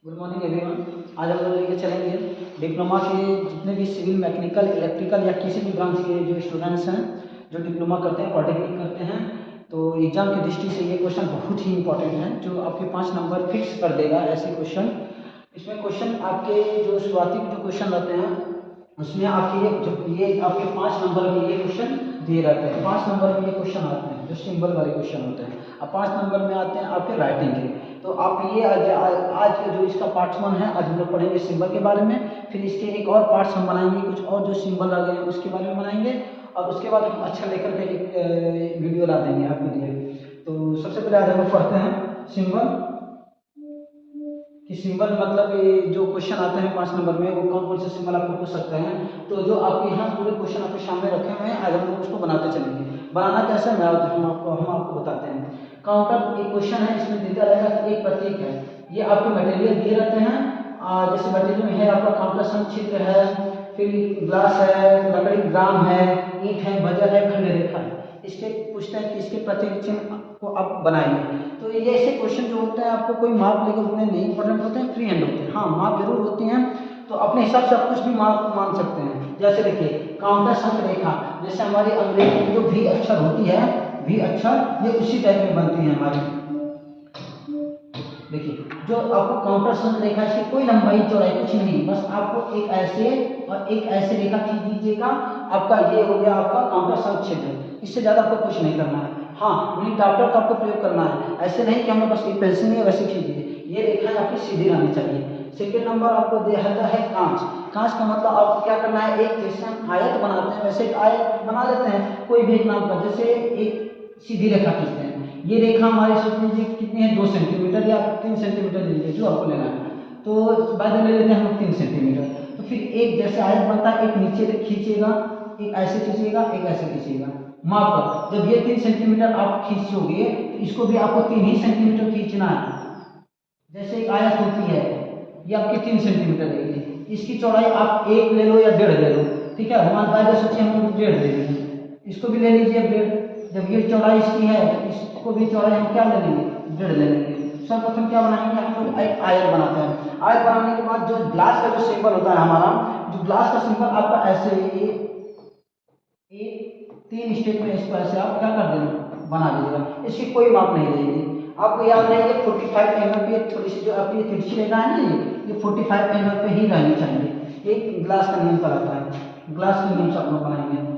Good morning everyone. आज हम लोग लेके चलेंगे डिप्लोमा के जितने भी सिविल, मैकेनिकल, इलेक्ट्रिकल या किसी भी ब्रांच के जो स्टूडेंट्स हैं जो डिप्लोमा करते हैं, पॉलिटेक्निक करते हैं, तो एग्जाम की दृष्टि से ये क्वेश्चन बहुत ही इंपॉर्टेंट है जो आपके 5 नंबर फिक्स कर देगा। ऐसे क्वेश्चन, इसमें क्वेश्चन आपके जो शुरुआती जो क्वेश्चन रहते हैं उसमें आपके ये आपके 5 नंबर में ये क्वेश्चन दिए रहते हैं। 5 नंबर में ये क्वेश्चन आते हैं जो सिंबल वाले क्वेश्चन होते हैं। अब 5 नंबर में आते हैं आपके राइटिंग के। तो आप ये आज का जो इसका पार्ट 1 है, आज हम लोग पढ़ेंगे सिंबल के बारे में। फिर इसके एक और पार्ट्स हम बनाएंगे, कुछ और जो सिंबल आ गए हैं उसके बारे में बनाएंगे, और उसके बाद हम अच्छा लेकर के एक वीडियो ला देंगे आपके लिए। तो सबसे पहले आज हम लोग पढ़ते हैं सिंबल कि सिंबल मतलब ये जो क्वेश्चन आते हैं 5 नंबर में वो कौन कौन से सिंबल आपको पूछ सकते हैं। तो जो आपके यहाँ पूरे क्वेश्चन आपके सामने रखे हुए हैं, आज हम लोग उसको बनाते चलेंगे। बनाना कैसे है हम आपको बताते हैं। काउंटर एक क्वेश्चन है, इसमें दिया रहेगा कि एक प्रतीक है। ये आपके मटेरियल दिए रहते हैं, जैसे मटेरियल में है आपका काउंटर संचित्र है, फिर ग्लास है, लकड़ी ग्राम है, ईंट है, बजर है, खंड रेखा है। इसके पूछते हैं कि इसके प्रतीक चिन्ह को आप बनाइए। तो ये ऐसे क्वेश्चन जो होते हैं आपको कोई मार्क लेकर उतने नहीं इंपॉर्टेंट होते हैं, फ्री हैंड होते हैं। हाँ, मार्क जरूर होती हैं, तो अपने हिसाब से आप कुछ भी मार्क मान सकते हैं। जैसे देखिए काउंटर संख रेखा, जैसे हमारी अंग्रेजी में जो वी अक्षर होती है, वी अक्षर ये उसी टाइप में बनती है हमारी। देखिए जो आपको काउंटर संख रेखा, इसकी कोई लंबाई चौड़ाई कुछ नहीं, बस आपको एक ऐसे और एक ऐसे रेखा खींच दीजिएगा, आपका ये हो गया आपका काउंटर संख क्षेत्र। इससे ज्यादा आपको कुछ नहीं करना है। हाँ, मीन डॉक्टर का आपको प्रयोग करना है, ऐसे नहीं कि हमें बस एक पेंसिल है वैसे खींचिए। ये रेखा आपकी सीधी रहनी चाहिए। सेकेंड नंबर आपको दिया है कांच। कांच का मतलब आपको क्या करना है, एक जैसे हम आयत बनाते हैं वैसे एक आयत बना लेते हैं कोई भी एक नाम का, जैसे एक सीधी रेखा खींचते हैं। ये रेखा हमारी सोच लीजिए कितनी है, 2 सेंटीमीटर या 3 सेंटीमीटर लीजिए जो आपको लेना है। तो बाद में ले लेते हैं हम 3 सेंटीमीटर। तो फिर एक जैसे आयत बनता है, एक नीचे खींचिएगा, एक ऐसे खींचिएगा, एक ऐसे खींचिएगा। माप कर जब ये 3 सेंटीमीटर आप खींचोगे तो इसको भी आपको 3 ही सेंटीमीटर खींचना है। जैसे एक आयत होती है, ये आपकी 3 सेंटीमीटर रहेगी, इसकी चौड़ाई आप 1 ले लो या 1.5 ले लो, ठीक है। हमारे पास सोचिए हम 1.5 ले लेंगे, इसको भी ले लीजिए 1.5। जब ये चौड़ाई इसकी है तो इसको भी चौड़ाई हम क्या ले लेंगे, 1.5 ले लेंगे। सर्वप्रथम क्या बनाएंगे, हम लोग एक आयत बनाते हैं। आयत बनाने के बाद जो ग्लास का जो सिंबल होता है हमारा, जो ग्लास का सिंबल आपका ऐसे ये 3 स्टेप में इसको ऐसे आप क्या कर देना, बना दीजिएगा। इसकी कोई माप नहीं रहेगी। आपको याद रहेगा 45 mm पे थोड़ी सी जो आपकी तिरछी रेखा है ना, ये 45 mm पे ही रहनी चाहिए। एक ग्लास का नियम कराता है, ग्लास के नियम से आप लोग बनाएंगे।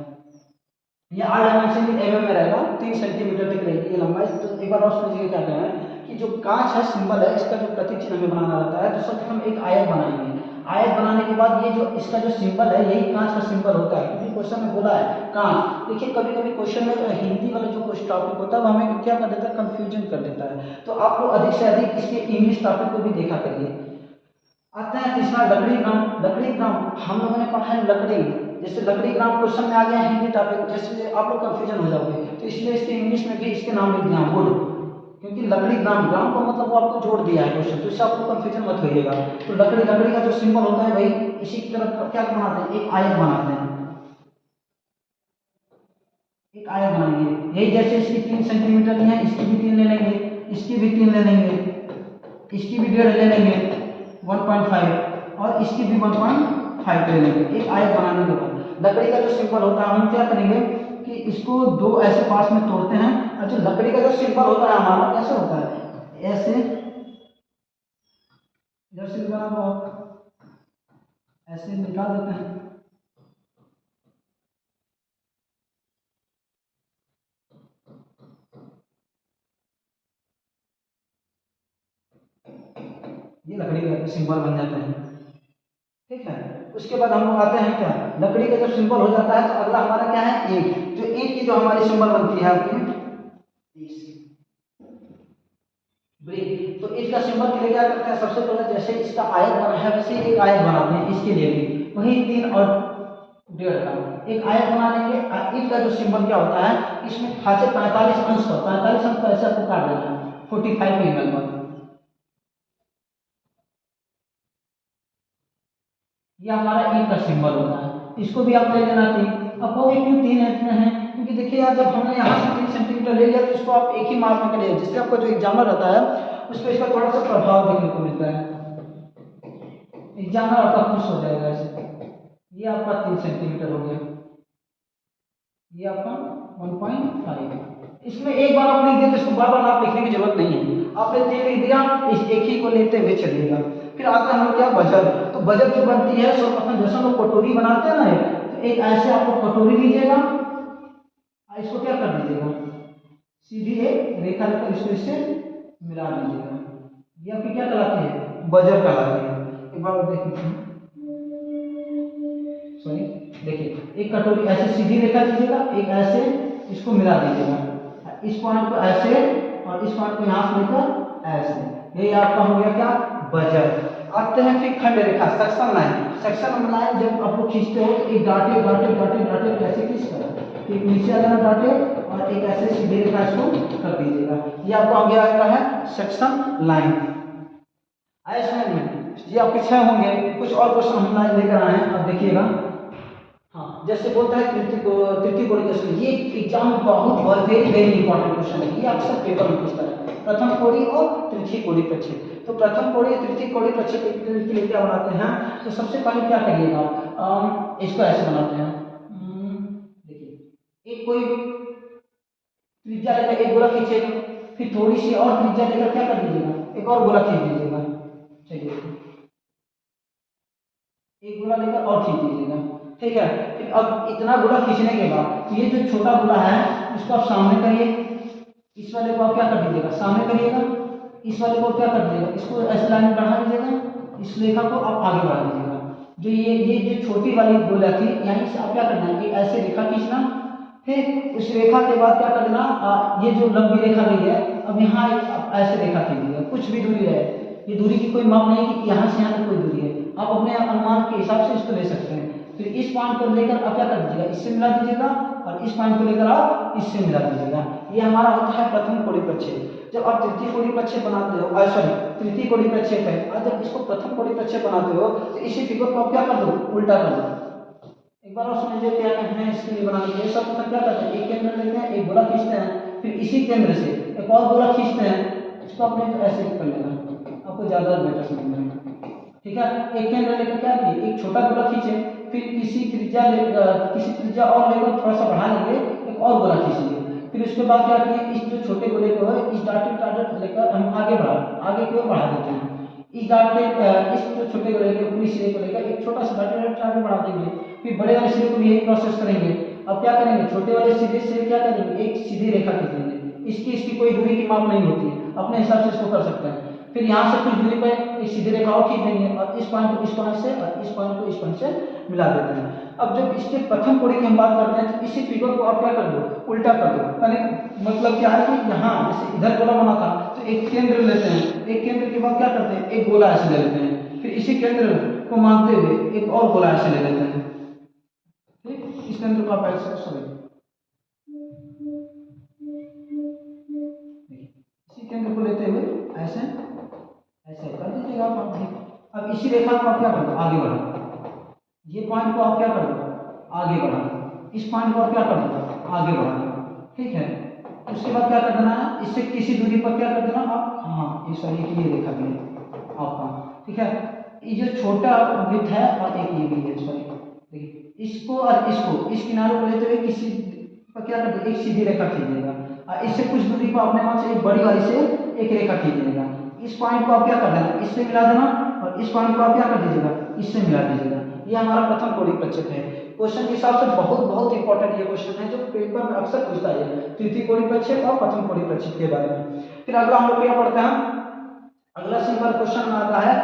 ये 8 डायमेंशन mm में रहेगा, 3 सेंटीमीटर तक रहेगी ये लंबाई। तो एक बार और समझिए क्या कहना है कि जो कांच है सिंबल है, इसका जो प्रतीक चिन्ह हमें बनाना रहता है, तो सबसे हम एक आयत बनाएंगे। आयत बनाने के बाद ये जो इसका जो सिंबल है यही कांच का सिंबल होता है, क्योंकि क्वेश्चन में बोला है कांच। देखिए कभी कभी क्वेश्चन में हिंदी वाला जो कुछ टॉपिक होता है वो हमें क्या कर देता है, कंफ्यूजन कर देता है। तो आप लोग अधिक से अधिक इसके इंग्लिश टॉपिक को भी देखा करिए। आता है तीसरा लकड़ी ग्राम। लकड़ी ग्राम हम लोगों ने पढ़ा है लकड़ी, जैसे लकड़ी ग्राम क्वेश्चन में आ गया हिंदी टॉपिक, जैसे आप लोग कंफ्यूजन हो जाओगे, तो इसलिए इसके इंग्लिश में भी इसके नाम लिख दिया वुड, क्योंकि लकड़ी ग्राम, ग्राम का मतलब वो आपको जोड़ दिया है क्वेश्चन, तो इससे आपको कंफ्यूजन मत होइएगा। तो लकड़ी, लकड़ी का जो सिंबल होता है भाई, इसी की तरफ क्या बनाते हैं, एक आयत बनाते हैं, एक आयत बनाएंगे। यही जैसे इसकी 3 सेंटीमीटर है, इसकी भी 3 ले लेंगे, इसकी भी 3 ले लेंगे, इसकी भी 1.5 ले लेंगे 1.5, और इसकी भी 1.5 ले लेंगे एक आयत बनाने के बाद। लकड़ी का जो सिंबल होता है हम क्या करेंगे कि इसको 2 ऐसे पास में तोड़ते हैं, और जो लकड़ी का जो सिंबल होता है हमारा कैसे होता है, ऐसे इधर से बना हुआ ऐसे निकाल देते हैं। ये लकड़ी का सिंबल बन जाता है, ठीक है। उसके बाद हम लोग आते हैं क्या, लकड़ी का जब सिंबल हो जाता है तो अगला हमारा क्या है, ईंट। जो ईंट की जो हमारी सिंबल बनती है आपकी ब्रिक, तो ईंट का सिंबल के लिए क्या करते हैं, सबसे पहले जैसे इसका आयत बना है वैसे एक आयत बनाते हैं, इसके लिए भी वही 3 और 1.5 का एक आयत बना लेंगे। ईंट का जो सिंबल क्या होता है, इसमें खासे 45 अंश पर, 45 अंश पर ऐसे आपको काट देना है 45 mm पर। ये हमारा ईंट का सिंबल होता है, इसको भी आप ले लेना 3। अब वो क्यों 3 लेते हैं, क्योंकि देखिए यार जब हमने यहाँ से 3 सेंटीमीटर ले लिया तो इसको आप एक ही मार्क में करिए, जिससे आपका जो एग्जामर रहता है उस पर इसका थोड़ा सा प्रभाव देखने को मिलता है। एग्जामिनर आपका खुश हो जाएगा ऐसे। ये आपका 3 सेंटीमीटर हो गया, ये आपका 1.5। इसमें एक बार आप लिख देते, इसको बार बार आप लिखने की जरूरत नहीं है, आपने 3 लिख दिया, इस एक ही को लेते हुए चलिएगा। फिर आता है हम लोग क्या, बजट। तो बजट जो बनती है सर्वप्रथम जैसे हम लोग कटोरी बनाते हैं ना, तो एक ऐसे आप लोग कटोरी लीजिएगा, इसको क्या कर दीजिएगा, सीधी एक रेखा लेकर इसको इससे मिला दीजिएगा। ये आपकी क्या कहलाती है, बजट कहलाती है। एक बार और देखिए, सॉरी देखिए, एक कटोरी ऐसे सीधी रेखा लीजिएगा, एक ऐसे इसको मिला दीजिएगा, इस पॉइंट को ऐसे और इस पॉइंट को यहाँ से लेकर ऐसे, ये आपका हो गया क्या, बजट। आते हैं फिर खंड रेखा, सेक्शन लाइन। सेक्शन लाइन जब आप लोग खींचते हो तो एक डाटे डाटे डाटे डाटे कैसे खींचकर, एक नीचे आ जाना डाटे और एक ऐसे सीधी रेखा इसको कर दीजिएगा। ये आपका हो गया है सेक्शन लाइन। आइसलैंड में ये आपके 6 होंगे। कुछ और क्वेश्चन हम लाइन लेकर आए हैं, अब देखिएगा। हाँ, जैसे बोलता है तृतीय कोटि क्वेश्चन, ये एग्जाम में बहुत वेरी वेरी इंपॉर्टेंट क्वेश्चन है, ये अक्सर पेपर में पूछता है। प्रथम कोटि और तृतीय कोटि प्रक्षेप। तो प्रथम कोटि और तृतीय कोटि प्रक्षेप के लिए क्या बनाते हैं, तो सबसे पहले क्या करिएगा, इसको ऐसे बनाते हैं। देखिए, एक कोई त्रिज्या लेकर एक गोला खींचेगा, फिर थोड़ी सी और त्रिज्या लेकर क्या कर दीजिएगा, एक और गोला खींच दीजिएगा। चलिए, एक गोला लेकर और खींच दीजिएगा, ठीक है। फिर अब इतना गोला खींचने के बाद ये जो छोटा गोला है इसको आप सामने करिए, इस वाले को आप क्या कर दीजिएगा, सामने करिएगा, इस वाले को क्या कर दीजिएगा, इसको ऐसे लाइन बढ़ा दीजिएगा, इस रेखा को आप आगे बढ़ा दीजिएगा। जो ये जो छोटी वाली गोला थी, यहीं से आप क्या करना है, एक ऐसे रेखा खींचना, फिर उस रेखा के बाद क्या करना, ये जो लंबी रेखा गई है, अब यहाँ एक ऐसे रेखा खींचिएगा, कुछ भी दूरी है, ये दूरी की कोई माप नहीं कि यहाँ से यहाँ तक कोई दूरी है, आप अपने अनुमान के हिसाब से इसको ले सकते हैं। फिर इस पॉइंट को लेकर आप क्या कर दीजिएगा, इससे मिला दीजिएगा, और इस पॉइंट को लेकर आप इससे मिला दीजिएगा। ये हमारा होता है प्रथम कोटि प्रक्षेप। जब आप तृतीय कोटि प्रक्षेप बनाते हो, सॉरी तृतीय कोटि प्रक्षेप है, और जब इसको प्रथम कोटि प्रक्षेप बनाते हो तो इसी फिगर को आप क्या कर दो, उल्टा कर दो। एक बार और समझिए क्या कहते हैं इसके लिए बनाने के लिए। सब क्या करते हैं, एक केंद्र लेते हैं, एक गोला खींचते हैं, फिर इसी केंद्र से एक और गोला खींचते हैं, इसको अपने ऐसे कर लेना, आपको ज्यादा बेटर समझ में आएगा, ठीक है। एक केंद्र लेकर क्या किए, एक छोटा गोला खींचे, फिर किसी त्रिज्या और लेकर थोड़ा सा बढ़ा लेंगे, एक और गोला खींच लिए, फिर उसके बाद क्या किए, इस जो छोटे गोले को है इस डाटे लेकर हम आगे की ओर बढ़ा देते हैं। इस जो छोटे गोले के ऊपरी सिरे को लेकर एक छोटा सा डाटे आगे बढ़ा देंगे, फिर बड़े वाले सिरे को भी यही प्रोसेस करेंगे। अब क्या करेंगे, छोटे वाले सिरे से क्या करेंगे, एक सीधी रेखा खींचेंगे, इसकी कोई दूरी की माप नहीं होती है, अपने हिसाब से इसको कर सकते हैं। फिर यहाँ से कुछ दूरी पर एक सीधी रेखा और खींच देंगे, और इस पॉइंट को इस पॉइंट से और इस पॉइंट को इस पॉइंट से मिला देते हैं। अब जब इसके प्रथम कोटि की हम बात करते हैं, तो इसी फिगर को आप क्या कर दो, उल्टा कर दो। मतलब क्या है कि यहाँ जैसे इधर गोला बना था, तो एक केंद्र लेते हैं, एक केंद्र के बाद क्या करते हैं, एक गोला ऐसे ले लेते हैं, फिर इसी केंद्र को मानते हुए एक और गोला ऐसे ले लेते हैं, ठीक। इस केंद्र को आप ऐसे इसी केंद्र को लेते हुए ऐसे ऐसे कर दीजिएगा आप। अब इसी रेखा को आप क्या कर दो, आगे बढ़ा, ये पॉइंट को आप क्या कर दो, आगे बढ़ा, इस पॉइंट को आप क्या कर दो, आगे बढ़ा, ठीक है। उसके बाद क्या कर देना है, इससे किसी दूरी पर क्या कर देना आप, हाँ ये सॉरी ये रेखा भी है आपका, ठीक है। ये जो छोटा वृत्त है और एक ये भी है, सॉरी देखिए, इसको और इसको इस किनारे को लेते हुए किसी पर क्या कर दो, एक सीधी रेखा खींचिएगा, और इससे कुछ दूरी पर अपने वहां से एक बड़ी वाली से एक रेखा खींचिएगा। इस पॉइंट को आप क्या कर देना, इससे मिला देना, और इस पॉइंट को आप क्या कर दीजिएगा, इससे मिला दीजिएगा। ये हमारा प्रथम कोटि प्रक्षेप है। क्वेश्चन के हिसाब से बहुत इंपॉर्टेंट ये क्वेश्चन है, जो पेपर में अक्सर पूछता है, तृतीय कोटि प्रक्षेप और प्रथम कोटि प्रक्षेप के बारे में। फिर अगला हम लोग क्या पढ़ते हैं, अगला सिंपल क्वेश्चन आता है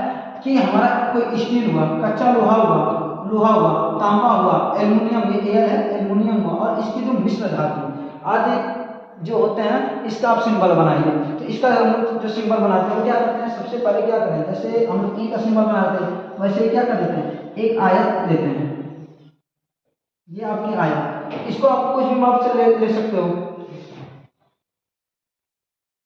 कि हमारा कोई स्टील हुआ, कच्चा लोहा हुआ, तांबा हुआ, एल्युमिनियम, ये एयर है, एल्युमिनियम हुआ, और इसकी जो मिश्र धातु आदि जो होते हैं, इसका आप सिंबल बनाइए। तो इसका हम लोग जो सिंबल बनाते हैं वो क्या करते हैं, सबसे पहले क्या करें, जैसे हम लोग ई का सिंबल बनाते हैं, वैसे क्या कर देते हैं, एक आयत लेते हैं, ये आपकी आयत, इसको आप कुछ भी माप से ले सकते हो।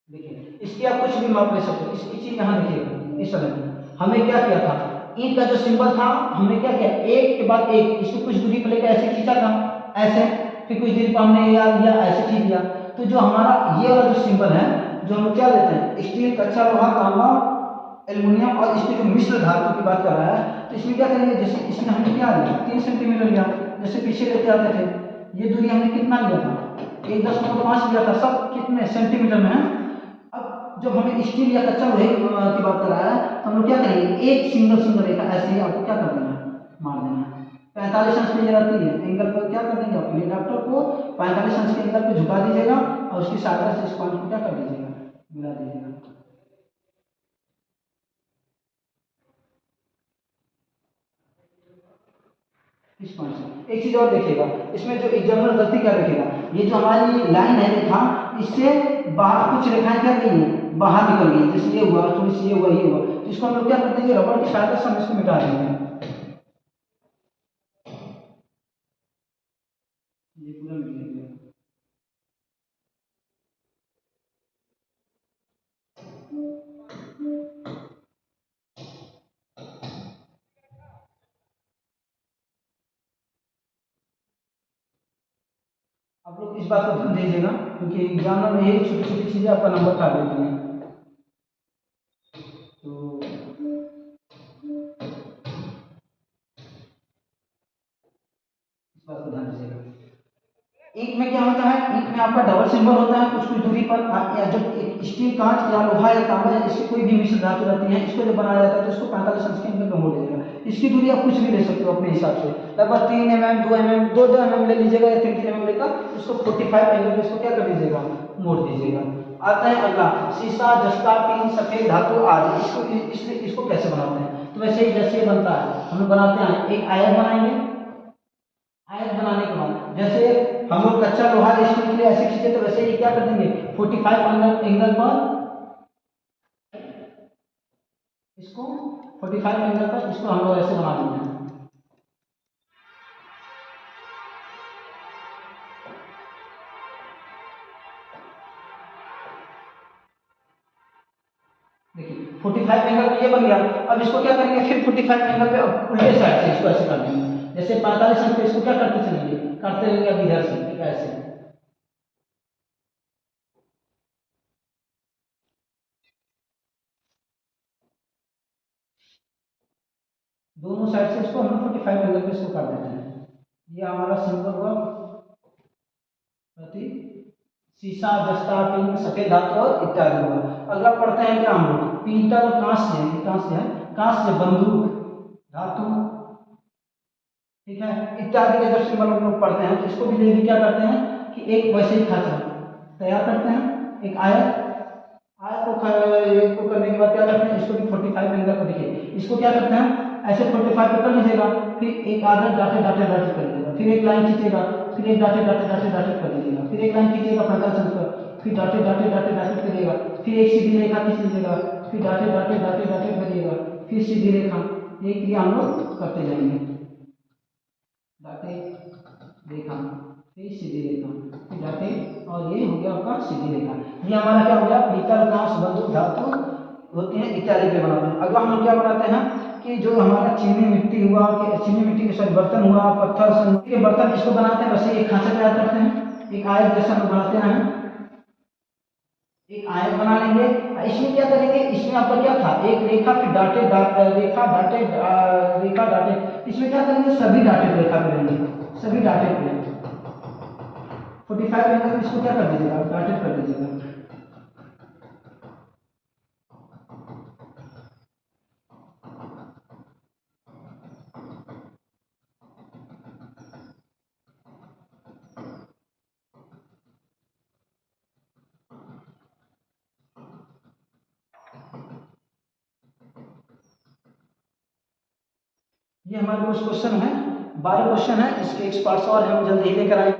देखिए, इसकी आप कुछ भी माप ले सकते हो। इसकी चीज यहाँ देखिए, इस तरह हमें क्या किया था, ईंट का जो सिंबल था हमने क्या किया, एक के बाद एक इसको कुछ दूरी पर लेकर ऐसे खींचा था, ऐसे, फिर कुछ दूरी पर हमने या ऐसे खींच दिया। तो जो हमारा ये वाला जो सिंबल है, जो हम क्या लेते हैं, स्टील, कच्चा लोहा, तांबा, एल्युमिनियम और इसके जो मिश्र धातु की बात कर रहा है, तो इसमें क्या करेंगे, जैसे इसमें हमने क्या लिया 3 सेंटीमीटर लिया, जैसे पीछे लेते आते थे, ये दूरी हमने कितना लिया था 1.5 लिया था, सब कितने सेंटीमीटर में है। अब जब हमें स्टील या कच्चा लोहे की बात कर रहा है, तो हम लोग क्या करेंगे, एक सिंगल रेखा ऐसे ही आपको क्या कर देना है, मार देना है। 45 अंश पे ये रहती है, एंगल पर क्या कर देंगे, अपने डॉक्टर को 45 अंश के एंगल पे झुका दीजिएगा और उसकी सहायता से इस पॉइंट को क्या कर दीजिएगा, मिला दीजिएगा। इस पॉइंट से एक चीज और देखिएगा, इसमें जो एग्जामिनर गलती क्या रखेगा, ये जो हमारी लाइन है रेखा, इससे बाहर कुछ रेखाएं क्या गई है, बाहर निकल गई, जैसे ये हुआ, थोड़ी सी ये हुआ, ये हुआ, तो इसको हम लोग क्या कर देंगे, रबड़ की सहायता से हम इसको मिटा देंगे। ये पूरा मिल गया। आप लोग इस बात को ध्यान दीजिएगा, क्योंकि एग्जाम में यही छोटी छोटी चीजें आपका नंबर काट देती हैं। तो इस बात को ध्यान दीजिएगा। ईंट में क्या होता है, ईंट में आपका डबल सिंबल होता है, कुछ कुछ दूरी पर या जब एक स्टील, कांच या लोहा या तांबा या इसकी कोई भी मिश्र धातु रहती है, इसको जब बनाया जाता है तो इसको 45 अंश के एंगल पे मोड़ दीजिएगा। इसकी दूरी आप कुछ भी ले सकते हो अपने हिसाब से, लगभग 3 mm 2 mm 2 mm ले लीजिएगा या 3 mm लेकर इसको 45 एंगल पे इसको क्या कर दीजिएगा, मोड़ दीजिएगा। आता है अगला, शीशा, जस्ता, टीन, सफेद धातु आदि, इसको कैसे बनाते हैं, तो वैसे ही जैसे बनता है हम लोग बनाते हैं, एक आयत बनाएंगे, आयत बनाने के बाद जैसे हम लोग कच्चा लोहा स्टील के लिए ऐसे खींचे, तो वैसे ही क्या कर देंगे 45 एंगल पर इसको 45 एंगल पर इसको हम लोग ऐसे बना देंगे। देखिए 45 एंगल पे ये बन गया। अब इसको क्या करेंगे, फिर 45 एंगल पे उल्टे साइड से इसको ऐसे कर देंगे, जैसे 45 अंश पे इसको क्या करते चलेंगे, करते रहेंगे अब इधर से, ठीक है, ऐसे दोनों साइड से इसको हम 45 एंगल पे इसको कर देते हैं। ये हमारा सिंबल हुआ प्रति शीशा, जस्ता, टीन, सफेद धातु और इत्यादि हुआ। अगला पढ़ते हैं क्या हम लोग, पीतल, कांस्य, कांस्य है, कांस्य, बंदूक, धातु, ठीक है, इत्यादि के जब सिंबल हम लोग पढ़ते हैं, तो इसको भी लेके क्या करते हैं कि एक वैसे ही खाचा तैयार करते हैं, एक आयत, आयत को करने के बाद क्या करते हैं, इसको भी 45 एंगल पर, देखिए इसको क्या करते हैं ऐसे 45 पे कर लीजिएगा, फिर एक आधा डाटे डाटे डाटे कर लीजिएगा, फिर एक लाइन खींचेगा, फिर एक डाटे डाटे डाटे डाटे कर लीजिएगा, फिर एक लाइन खींचेगा 45 अंश पर, फिर डाटे डाटे डाटे डाटे करिएगा, फिर एक सीधी रेखा खींच लीजिएगा, फिर डाटे डाटे डाटे डाटे करिएगा, फिर सीधी रेखा, ये क्रिया हम लोग करते जाएंगे, डाटे रेखा, फिर सीधी रेखा, फिर डाटे, और ये हो गया आपका सीधी रेखा। ये हमारा क्या हो गया, पीतल, कांस्य, बंदूक, धातु होती है इत्यादि पे बनाते हैं। अगला हम लोग क्या बनाते हैं कि जो हमारा चीनी मिट्टी हुआ, कि चीनी मिट्टी के साथ बर्तन हुआ, पत्थर से के बर्तन, इसको बनाते हैं, वैसे एक खांचा तैयार करते हैं, एक आयत जैसा हम बनाते हैं, एक आयत बना लेंगे। इसमें क्या करेंगे, इसमें आपका क्या था, एक रेखा, फिर डाटे रेखा, डाटे रेखा, डाटे, इसमें क्या करेंगे सभी डाटे रेखा पे रहेंगे, सभी डाटे पे 45 एंगल, इसको क्या कर दीजिएगा, डाटे कर दीजिएगा। ये हमारे कुछ क्वेश्चन है, 12 क्वेश्चन है, इसके एक्सपर्ट्स और हम जल्द ही लेकर आएंगे।